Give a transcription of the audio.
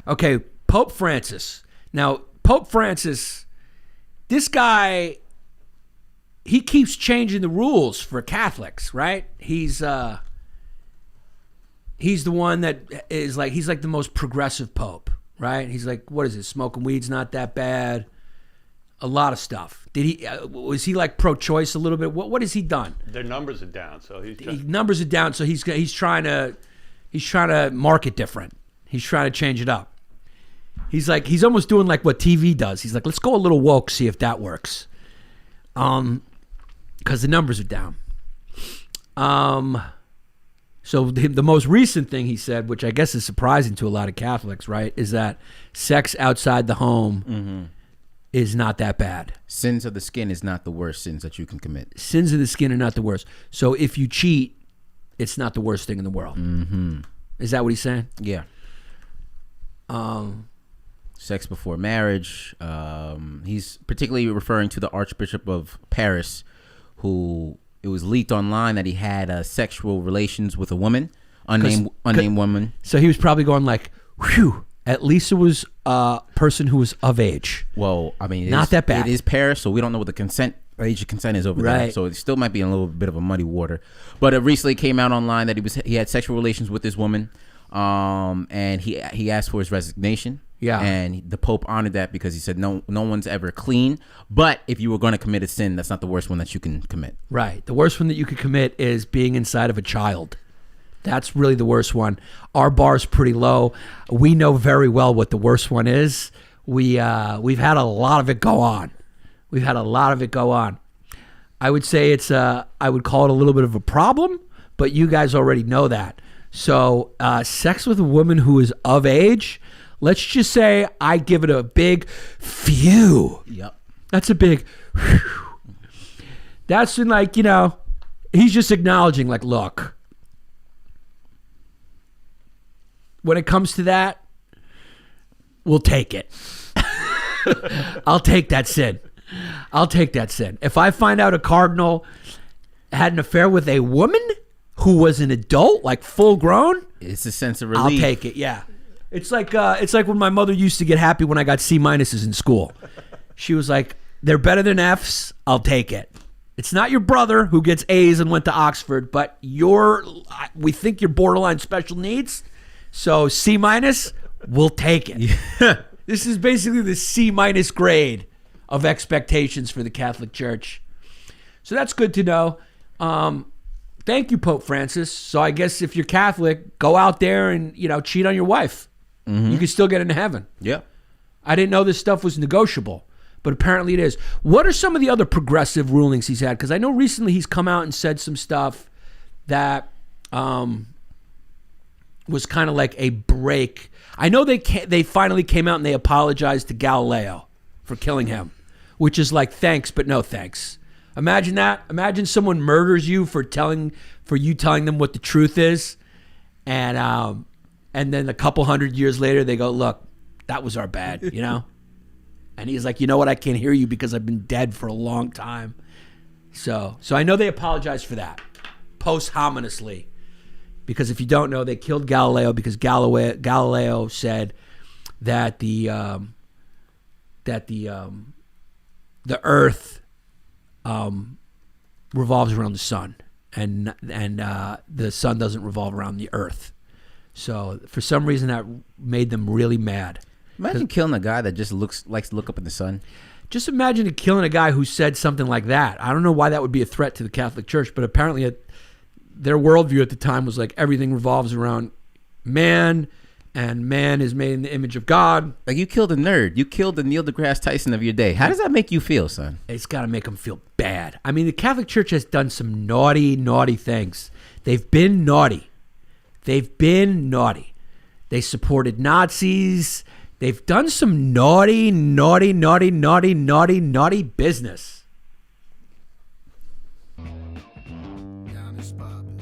Okay, Pope Francis. Now, Pope Francis, this guy, he keeps changing the rules for Catholics, right? He's the one that is like, he's like the most progressive pope, right? He's like, what is it? Smoking weed's not that bad. A lot of stuff. Did he? Was he like pro-choice a little bit? What has he done? Their numbers are down, so numbers are down. So he's trying to market different. He's trying to change it up. He's almost doing like what TV does. He's like, let's go a little woke, see if that works. Because the numbers are down. So the most recent thing he said, which I guess is surprising to a lot of Catholics, right, is that sex outside the home is not that bad. Sins of the skin is not the worst sins that you can commit. Sins of the skin are not the worst. So if you cheat, it's not the worst thing in the world. Mm-hmm. Is that what he's saying? Yeah. Sex before marriage. He's particularly referring to the Archbishop of Paris, who it was leaked online that he had sexual relations with a woman, unnamed woman. So he was probably going like, whew. At least it was a person who was of age. Well, I mean, not that bad. It is Paris, so we don't know what the age of consent is over there. So it still might be in a little bit of a muddy water. But it recently came out online that he had sexual relations with this woman, and he asked for his resignation. Yeah, and the Pope honored that because he said no one's ever clean. But if you were going to commit a sin, that's not the worst one that you can commit. Right. The worst one that you could commit is being inside of a child. That's really the worst one. Our bar's pretty low. We know very well what the worst one is. We've had a lot of it go on. I would say I would call it a little bit of a problem, but you guys already know that. So sex with a woman who is of age, let's just say I give it a big phew. Yep. That's a big phew. That's when, like, he's just acknowledging, like, look, when it comes to that, we'll take it. I'll take that sin. If I find out a cardinal had an affair with a woman who was an adult, like full grown, it's a sense of relief. I'll take it. Yeah, it's like when my mother used to get happy when I got C minuses in school. She was like, "They're better than Fs. I'll take it." It's not your brother who gets A's and went to Oxford, but we think you're borderline special needs. So C minus, we'll take it. Yeah. This is basically the C minus grade of expectations for the Catholic Church. So that's good to know. Thank you, Pope Francis. So I guess if you're Catholic, go out there and cheat on your wife. Mm-hmm. You can still get into heaven. Yeah. I didn't know this stuff was negotiable, but apparently it is. What are some of the other progressive rulings he's had? Because I know recently he's come out and said some stuff that was kind of like a break. I know they finally came out and they apologized to Galileo for killing him, which is like, thanks, but no thanks. Imagine that. Imagine someone murders you for you telling them what the truth is, and then a couple hundred years later they go, look, that was our bad, And he's like, you know what? I can't hear you because I've been dead for a long time. So I know they apologized for that posthumously. Because if you don't know, they killed Galileo because Galileo said that the Earth revolves around the sun, and the sun doesn't revolve around the Earth. So for some reason that made them really mad. Imagine killing a guy that just likes to look up in the sun. Just imagine killing a guy who said something like that. I don't know why that would be a threat to the Catholic Church, but apparently their worldview at the time was like everything revolves around man, and man is made in the image of God. Like, you killed a nerd. You killed the Neil deGrasse Tyson of your day. How does that make you feel, son? It's got to make them feel bad. I mean, the Catholic Church has done some naughty, naughty things. They've been naughty. They supported Nazis. They've done some naughty, naughty, naughty, naughty, naughty, naughty business. Yannis, Pappas.